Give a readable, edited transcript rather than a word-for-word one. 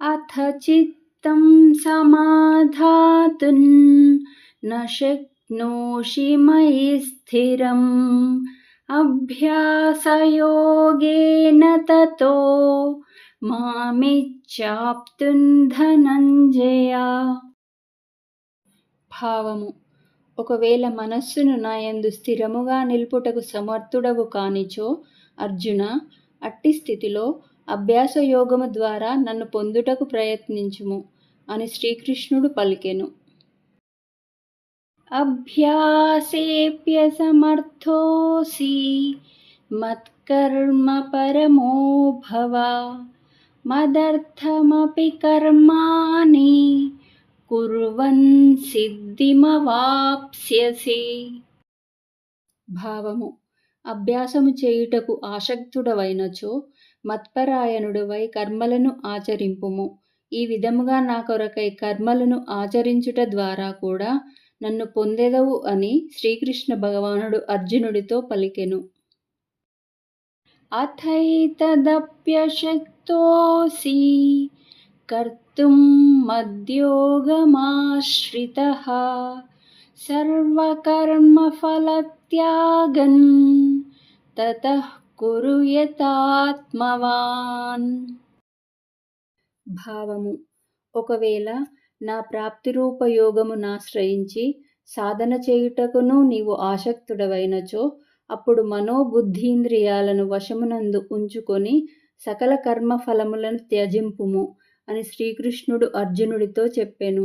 అథ చిత్తం సమాధాతుం న శక్నోషి మయి స్థిరం అభ్యాసయోగేన తతో మామిచ్చాప్తుం ధనంజయ. భావము: ఒకవేళ మనస్సును నాయందు స్థిరముగా నిలుపుటకు సమర్థుడవు కానిచో అర్జున, అట్టి స్థితిలో అభ్యాసయోగము ద్వారా నన్ను పొందుటకు ప్రయత్నించుము అని శ్రీకృష్ణుడు పలికెను. అభ్యాసేప్యసమర్థోసి మత్కర్మ పరమో భవ మదర్థమపి కర్మాణి కుర్వన్ సిద్ధిమవాప్స్యసి. భావము: అభ్యాసము చేయుటకు ఆసక్తుడవైనచో మత్పరాయణుడవై కర్మలను ఆచరింపుము. ఈ విధముగా నా కొరకై కర్మలను ఆచరించుట ద్వారా కూడా నన్ను పొందెదవు అని శ్రీకృష్ణ భగవానుడు అర్జునుడితో పలికెను. అథైతదప్యశక్తోసి కర్తుం మద్యోగమాశ్రితః సర్వకర్మఫలత్యాగన్ తతః కురు యథాత్మవాన్. భావము: ఒకవేళ నా ప్రాప్తిరూప యోగమునాశ్రయించి సాధన చేయుటకును నీవు ఆసక్తుడవైనచో అప్పుడు మనోబుద్ధీంద్రియాలను వశమునందు ఉంచుకొని సకల కర్మఫలములను త్యజింపుము అని శ్రీకృష్ణుడు అర్జునుడితో చెప్పెను.